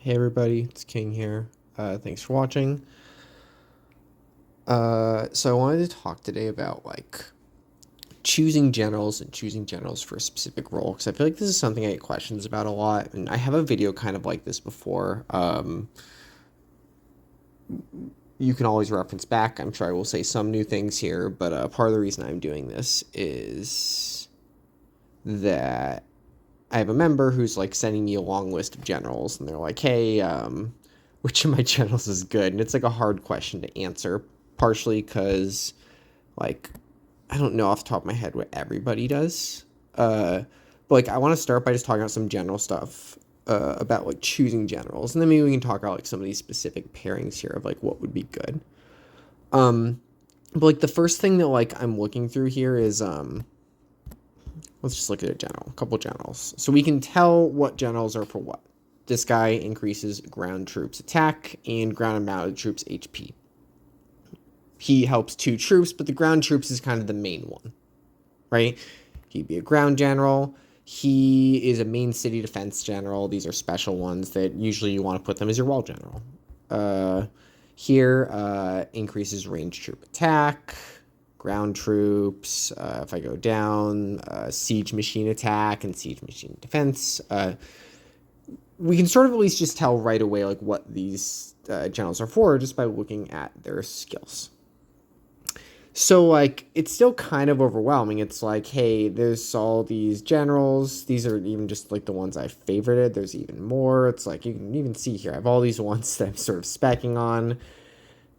Hey everybody, it's King here. Thanks for watching. So I wanted to talk today about choosing generals and choosing generals for a specific role because I feel like this is something I get questions about a lot, and I have a video kind of like this before. You can always reference back. I'm sure I will say some new things here, but part of the reason I'm doing this is that I have a member who's like sending me a long list of generals, and they're like, "Hey, which of my generals is good?" And it's like a hard question to answer, partially because like I don't know off the top of my head what everybody does. But I want to start by just talking about some general stuff about like choosing generals, and then maybe we can talk about like some of these specific pairings here of like what would be good. Um, but the first thing that I'm looking through here is let's just look at a couple generals. So we can tell what generals are for what. This guy increases ground troops attack and ground and mounted troops HP. He helps 2 troops, but the ground troops is kind of the main one, right? He'd be a ground general. He is a main city defense general. These are special ones that usually you want to put them as your wall general. Here, increases range troop attack, ground troops. If I go down, siege machine attack and siege machine defense. We can sort of at least just tell right away what these generals are for just by looking at their skills. So it's still kind of overwhelming. It's like, hey, there's all these generals. These are even just the ones I favorited. There's even more. It's like you can even see here. I have all these ones that I'm sort of specking on.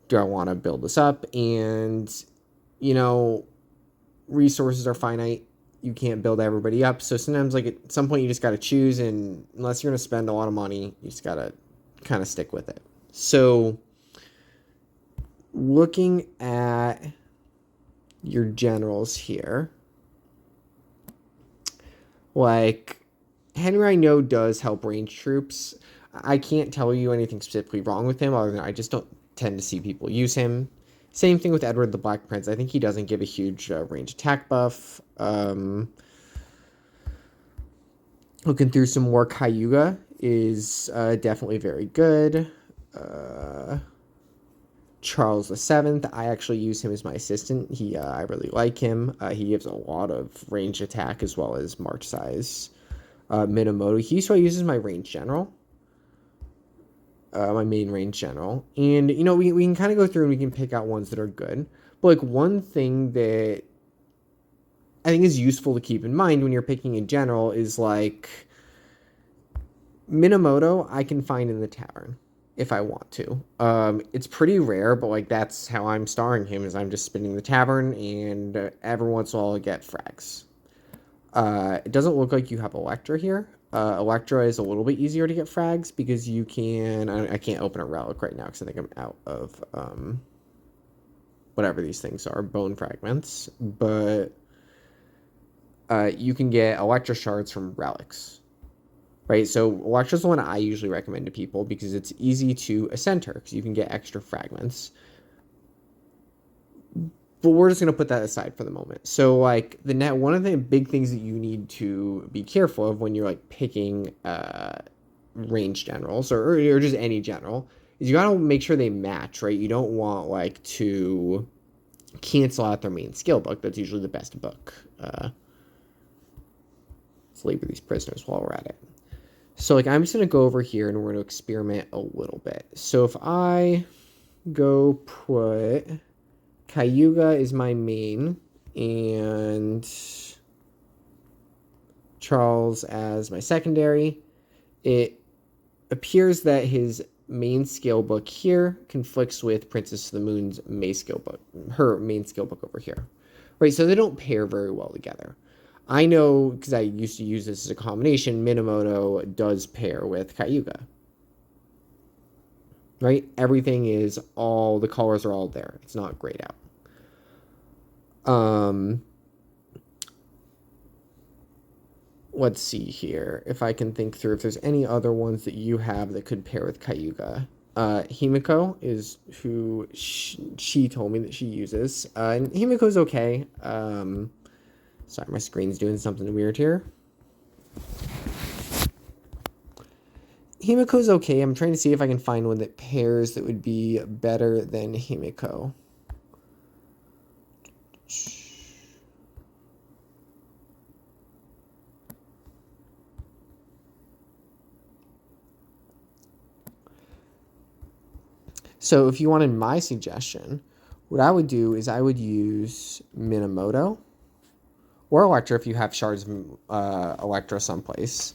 Do I want to build this up? And resources are finite. You can't build everybody up. So sometimes at some point you just got to choose, and unless you're going to spend a lot of money, you just got to kind of stick with it. So looking at your generals here, Henry I know does help range troops. I can't tell you anything specifically wrong with him other than I just don't tend to see people use him. Same thing with Edward the Black Prince. I think he doesn't give a huge range attack buff. Looking through some more, Cayuga is definitely very good. Charles VII, I actually use him as my assistant. I really like him. He gives a lot of range attack as well as march size. Minamoto, he's who I use as my range general. My main range general. And, we can kind of go through and we can pick out ones that are good. But, one thing that I think is useful to keep in mind when you're picking a general is, Minamoto I can find in the tavern if I want to. It's pretty rare, but, that's how I'm starring him, is I'm just spinning the tavern, and every once in a while I get frags. It doesn't look like you have Electra here. Electra is a little bit easier to get frags because you can... I can't open a relic right now because I think I'm out of whatever these things are, bone fragments. But you can get Electra shards from relics, right? So Electra's the one I usually recommend to people because it's easy to ascend her because you can get extra fragments. But we're just going to put that aside for the moment. So, one of the big things that you need to be careful of when you're, picking range generals or just any general is you got to make sure they match, right? You don't want, to cancel out their main skill book. That's usually the best book. Let's labor these prisoners while we're at it. So, I'm just going to go over here and we're going to experiment a little bit. So, if I go put... Cayuga is my main, and Charles as my secondary. It appears that his main skill book here conflicts with Princess of the Moon's main skill book, her main skill book over here. Right, so they don't pair very well together. I know, because I used to use this as a combination, Minamoto does pair with Cayuga. Right? Everything is the colors are all there. It's not grayed out. Let's see here. If I can think through if there's any other ones that you have that could pair with Cayuga. Himiko is who she told me that she uses. And Himiko's okay. Sorry, my screen's doing something weird here. Himiko's okay. I'm trying to see if I can find one that pairs that would be better than Himiko. So if you wanted my suggestion, what I would do is I would use Minamoto or Electra if you have shards of Electra someplace,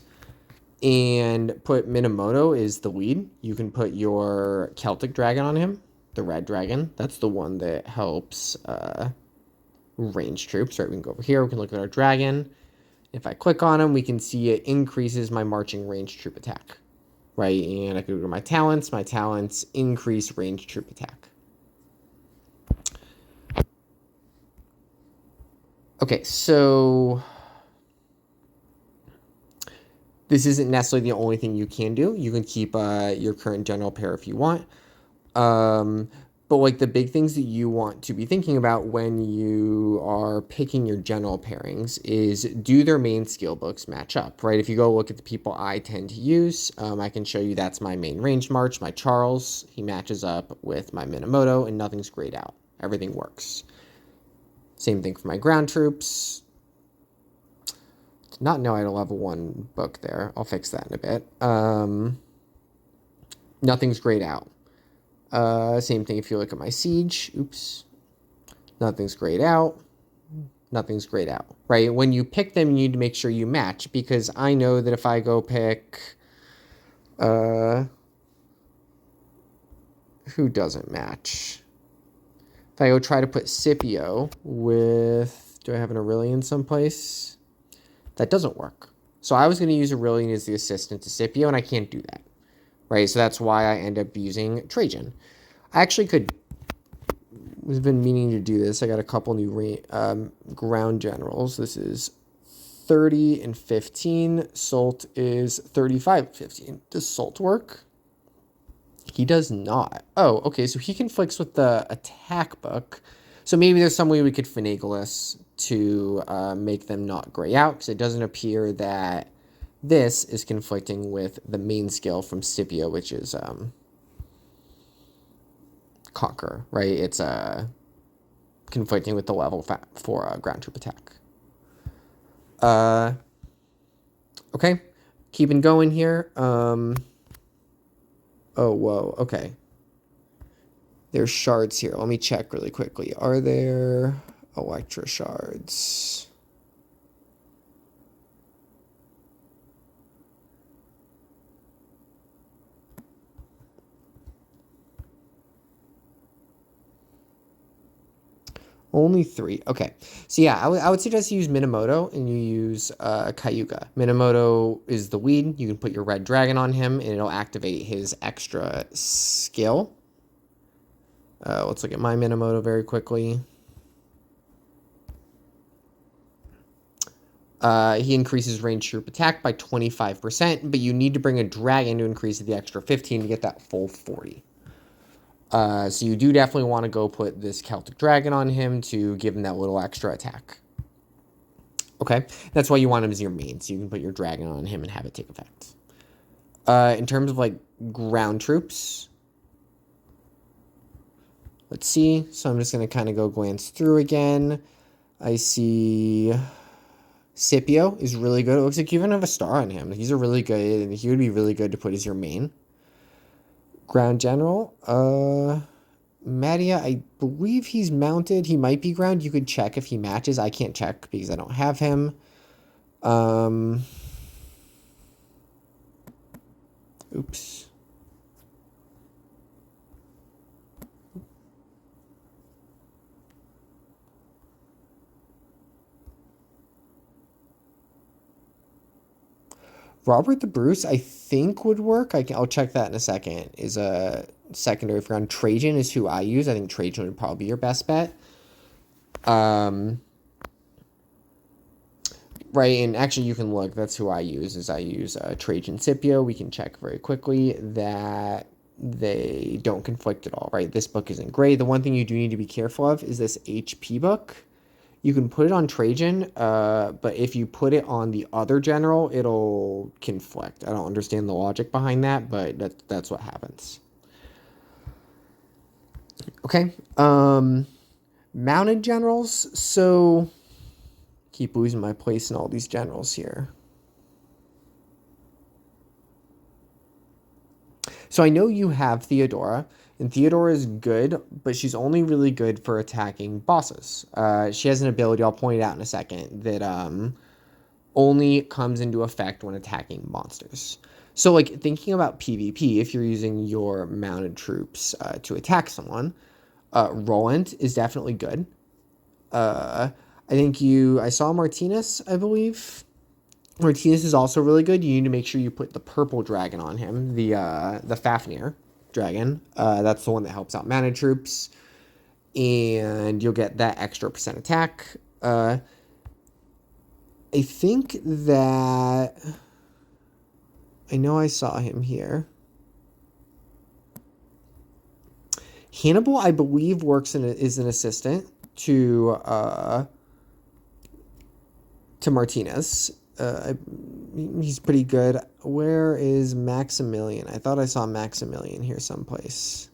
and put Minamoto is the lead. You can put your Celtic Dragon on him, the red dragon. That's the one that helps range troops, right? We can go over here, we can look at our dragon. If I click on him, we can see it increases my marching range troop attack, right? And I could go to my talents increase range troop attack. Okay, so this isn't necessarily the only thing you can do. You can keep your current general pair if you want. But like the big things that you want to be thinking about when you are picking your general pairings is, do their main skill books match up, right? If you go look at the people I tend to use, I can show you that's my main range march, my Charles. He matches up with my Minamoto and nothing's grayed out. Everything works. Same thing for my ground troops. Did not know I had a level 1 book there. I'll fix that in a bit. Nothing's grayed out. Same thing if you look at my siege. Oops. Nothing's grayed out. Nothing's grayed out, right? When you pick them, you need to make sure you match, because I know that if I go pick... who doesn't match? If I go try to put Scipio with... Do I have an Aurelian someplace? That doesn't work. So I was going to use Aurelian as the assistant to Scipio, and I can't do that. Right, so that's why I end up using Trajan. I actually could... I've been meaning to do this. I got a couple new ground generals. This is 30 and 15. Salt is 35 and 15. Does Salt work? He does not. Oh, okay, so he conflicts with the attack book. So maybe there's some way we could finagle this to make them not gray out, because it doesn't appear that this is conflicting with the main skill from Scipio, which is Conquer, right? It's conflicting with the level for ground troop attack. Okay, keeping going here. Oh, whoa, okay. There's shards here. Let me check really quickly. Are there Electra shards? Only 3. Okay. So yeah, I would suggest you use Minamoto and you use Cayuga. Minamoto is the lead. You can put your red dragon on him and it'll activate his extra skill. Let's look at my Minamoto very quickly. He increases range troop attack by 25%, but you need to bring a dragon to increase the extra 15 to get that full 40. So you do definitely want to go put this Celtic Dragon on him to give him that little extra attack. Okay, that's why you want him as your main, so you can put your dragon on him and have it take effect. In terms of like ground troops, let's see. So I'm just going to kind of go glance through again. I see Scipio is really good. It looks like you even have a star on him. He's a really good, and he would be really good to put as your main. Ground general, Madia, I believe he's mounted. He might be ground. You could check if he matches. I can't check because I don't have him. Oops. Robert the Bruce, I think, would work. I'll check that in a second. Is a secondary for ground. Trajan is who I use. I think Trajan would probably be your best bet. Right, and actually you can look. That's who I use. Is I use Trajan Scipio. We can check very quickly that they don't conflict at all. Right, this book isn't gray. The one thing you do need to be careful of is this HP book. You can put it on Trajan, but if you put it on the other general, it'll conflict. I don't understand the logic behind that, but that's what happens. Okay. Mounted generals. So keep losing my place in all these generals here. So I know you have Theodora, and Theodora is good, but she's only really good for attacking bosses. She has an ability, I'll point it out in a second, that only comes into effect when attacking monsters. So, like, thinking about PvP, if you're using your mounted troops to attack someone, Roland is definitely good. I saw Martinez, I believe. Martinez is also really good. You need to make sure you put the purple dragon on him, the Fafnir dragon. That's the one that helps out mounted troops, and you'll get that extra % attack. I think that I know I saw him here. Hannibal, I believe, is an assistant to Martinez. He's pretty good. Where is Maximilian? I thought I saw Maximilian here someplace.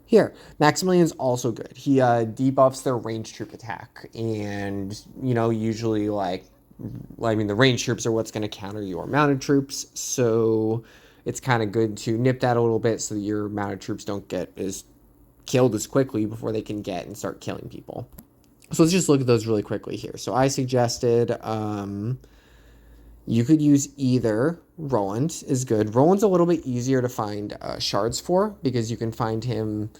Here, Maximilian's also good. He debuffs their ranged troop attack, and usually the ranged troops are what's going to counter your mounted troops. So it's kind of good to nip that a little bit so that your mounted troops don't get killed as quickly before they can get and start killing people. So let's just look at those really quickly here. So I suggested you could use either Roland is good. Roland's a little bit easier to find shards for because you can find him.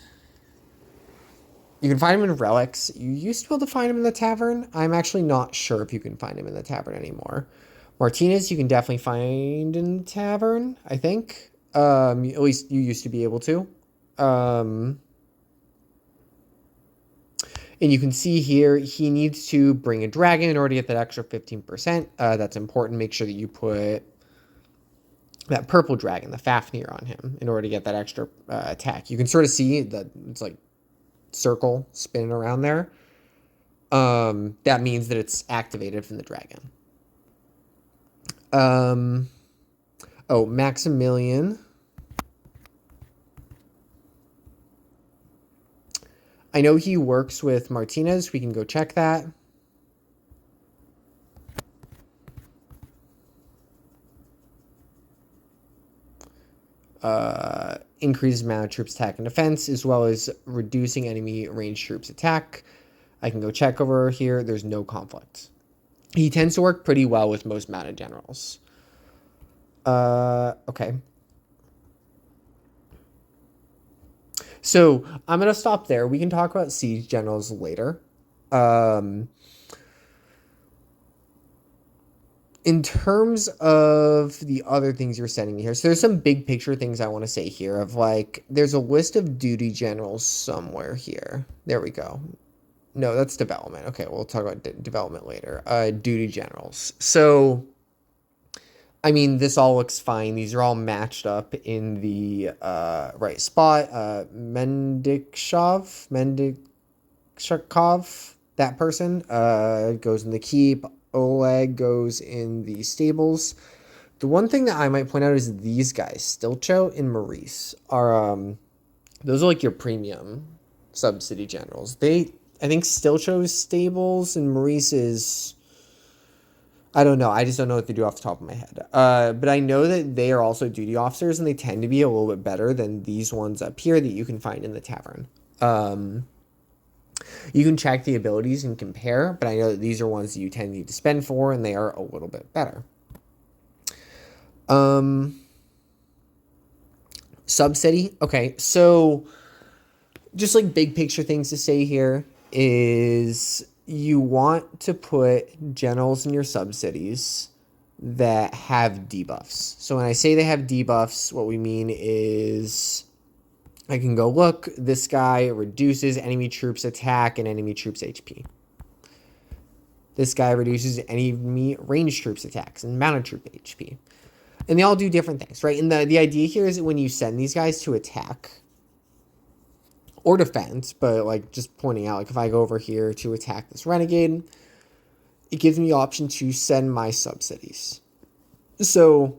You can find him in relics. You used to be able to find him in the tavern. I'm actually not sure if you can find him in the tavern anymore. Martinez, you can definitely find in the tavern, I think. At least you used to be able to. And you can see here, he needs to bring a dragon in order to get that extra 15%. That's important. Make sure that you put that purple dragon, the Fafnir, on him in order to get that extra attack. You can sort of see that it's like circle spinning around there. That means that it's activated from the dragon. Maximilian. I know he works with Martinez. We can go check that. Increases amount of troops attack and defense, as well as reducing enemy ranged troops attack. I can go check over here. There's no conflict. He tends to work pretty well with most mounted generals. Okay. So I'm going to stop there. We can talk about siege generals later. In terms of the other things you're sending me here, so there's some big picture things I want to say here of there's a list of duty generals somewhere here. There we go. No, that's development. Okay, we'll talk about development later. Duty generals. So, I mean, this all looks fine. These are all matched up in the right spot. Mendikov, that person, goes in the keep. Oleg goes in the stables. The one thing that I might point out is these guys, Stilcho and Maurice, are those are your premium sub-city generals. I think Stilcho's stables and Maurice is, I don't know. I just don't know what they do off the top of my head. But I know that they are also duty officers, and they tend to be a little bit better than these ones up here that you can find in the tavern. You can check the abilities and compare, but I know that these are ones that you tend to need to spend for, and they are a little bit better. Sub-city. Okay, so just big picture things to say here is you want to put generals in your sub-cities that have debuffs. So when I say they have debuffs, what we mean is I can go, look, this guy reduces enemy troops attack and enemy troops HP. This guy reduces enemy ranged troops attacks and mounted troop HP. And they all do different things, right? And the idea here is that when you send these guys to attack, or defense, but like just pointing out, like if I go over here to attack this renegade, it gives me the option to send my subsidies. So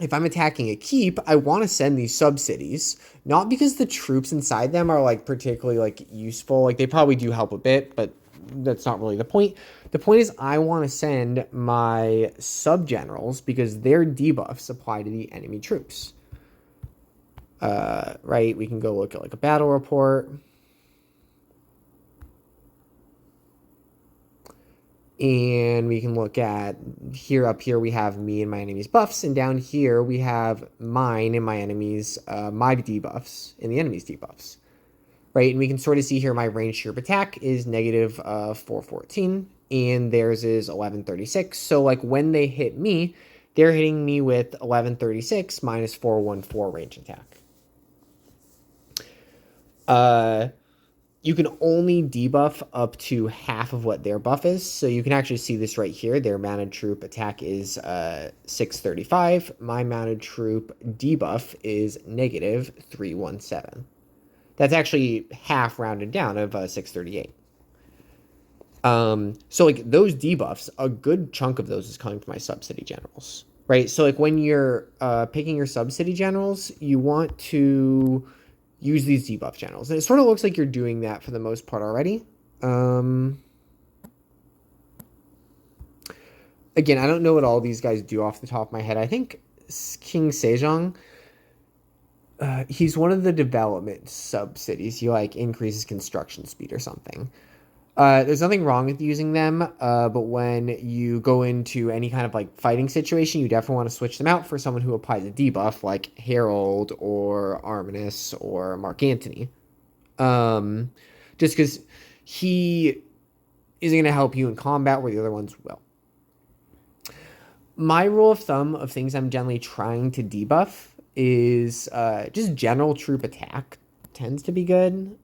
if I'm attacking a keep, I want to send these subsidies, not because the troops inside them are like particularly like useful. Like they probably do help a bit, but that's not really the point. The point is I want to send my sub generals because their debuffs apply to the enemy troops. Right? We can go look at like a battle report. And we can look at here, up here we have me and my enemy's buffs, and down here we have mine and my enemy's my debuffs and the enemy's debuffs, right? And we can sort of see here my ranged troop attack is negative 414 and theirs is 1136. So like when they hit me, they're hitting me with 1136 minus 414 range attack. You can only debuff up to half of what their buff is. So you can actually see this right here. Their mounted troop attack is 635. My mounted troop debuff is negative 317. That's actually half rounded down of 638. So like those debuffs, a good chunk of those is coming from my subsidy generals, right? So like when you're picking your subsidy generals, you want to use these debuff channels. And it sort of looks like you're doing that for the most part already. Again, I don't know what all these guys do off the top of my head. I think King Sejong, he's one of the development subsidies. He like increases construction speed or something. There's nothing wrong with using them, but when you go into any kind of like fighting situation, you definitely want to switch them out for someone who applies a debuff like Harold or Arminus or Mark Antony. Just because he isn't going to help you in combat where the other ones will. My rule of thumb of things I'm generally trying to debuff is just general troop attack tends to be good.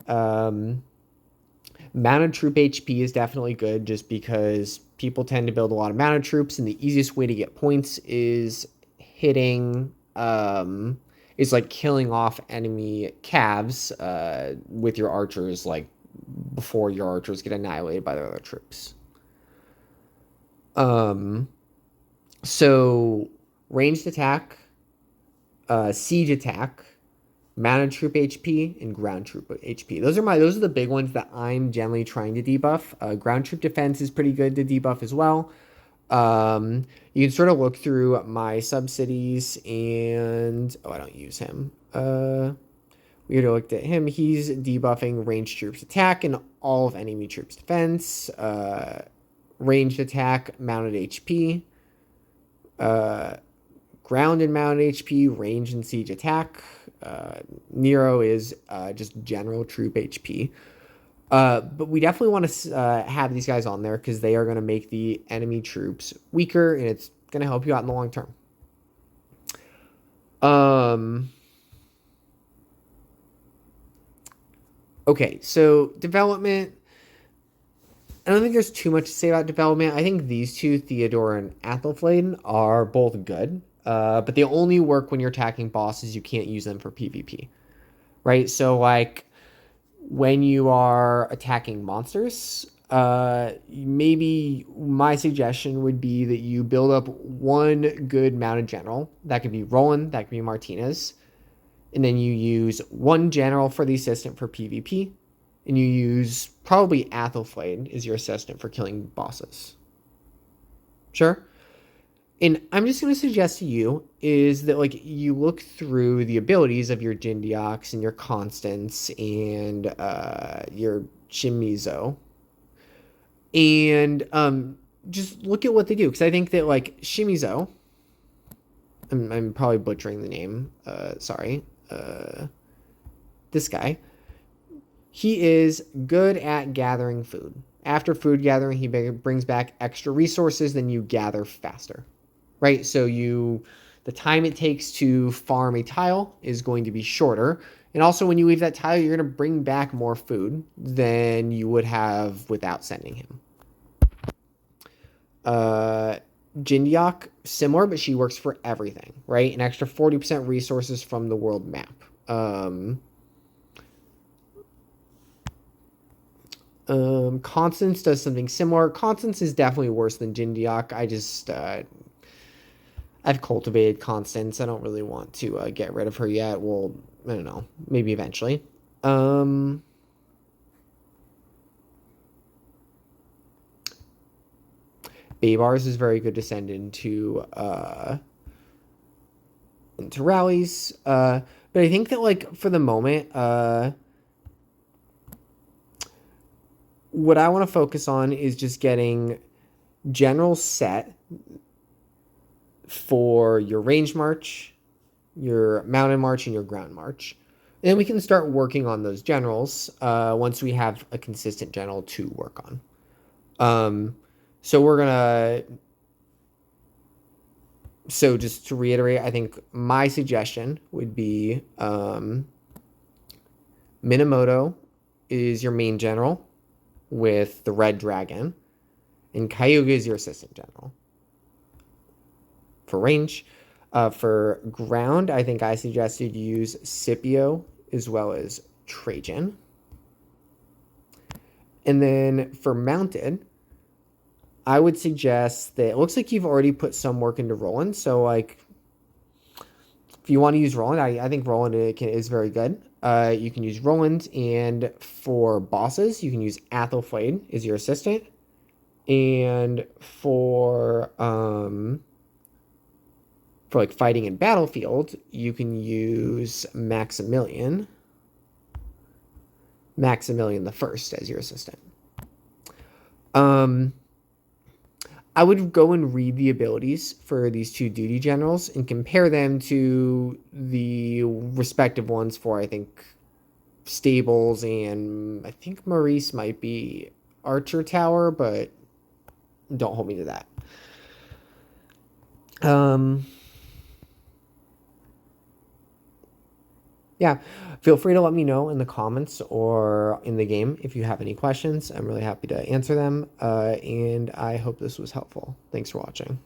Mounted troop HP is definitely good just because people tend to build a lot of mounted troops, and the easiest way to get points is hitting, is like killing off enemy calves with your archers, like before your archers get annihilated by their other troops. So ranged attack, siege attack, mounted troop HP, and ground troop HP. Those are the big ones that I'm generally trying to debuff. Ground troop defense is pretty good to debuff as well. You can sort of look through my subsidies and I don't use him. We already looked at him. He's debuffing ranged troops attack and all of enemy troops defense. Ranged attack, mounted HP. Ground and mounted HP, range and siege attack. Nero is just general troop HP. But we definitely want to have these guys on there because they are going to make the enemy troops weaker, and it's going to help you out in the long term. Okay, so development. I don't think there's too much to say about development. I think these two, Theodore and Athelfladen, are both good. But they only work when you're attacking bosses. You can't use them for PvP, right? So like when you are attacking monsters, maybe my suggestion would be that you build up one good mounted general. That could be Roland, that could be Martinez. And then you use one general for the assistant for PvP. And you use probably Athelfladen as your assistant for killing bosses. Sure? And I'm just going to suggest to you is that like you look through the abilities of your Jindioks and your Constance and your Shimizo, and just look at what they do, because I think that like Shimizo, I'm probably butchering the name. Sorry, this guy. He is good at gathering food. After food gathering, he brings back extra resources, then you gather faster. Right? So the time it takes to farm a tile is going to be shorter. And also when you leave that tile, you're going to bring back more food than you would have without sending him. Jindiok, similar, but she works for everything, right? An extra 40% resources from the world map. Constance does something similar. Constance is definitely worse than Jindiok. I've cultivated Constance. I don't really want to get rid of her yet. Well, I don't know. Maybe eventually. Um, Baybars is very good to send into rallies. But I think that like for the moment, what I want to focus on is just getting general set for your range march, your mountain march, and your ground march. And then we can start working on those generals once we have a consistent general to work on. So we're gonna. So just to reiterate, I think my suggestion would be Minamoto is your main general with the red dragon, and Kyuga is your assistant general. For range, for ground, I think I suggested you use Scipio as well as Trajan. And then for mounted, I would suggest that it looks like you've already put some work into Roland. So, like, if you want to use Roland, I think Roland is very good. You can use Roland, and for bosses, you can use Athelflaed as your assistant. And for like fighting in battlefield, you can use Maximilian the First as your assistant. I would go and read the abilities for these two duty generals and compare them to the respective ones for, I think, stables, and I think Maurice might be Archer Tower, but don't hold me to that. Yeah, feel free to let me know in the comments or in the game if you have any questions. I'm really happy to answer them, and I hope this was helpful. Thanks for watching.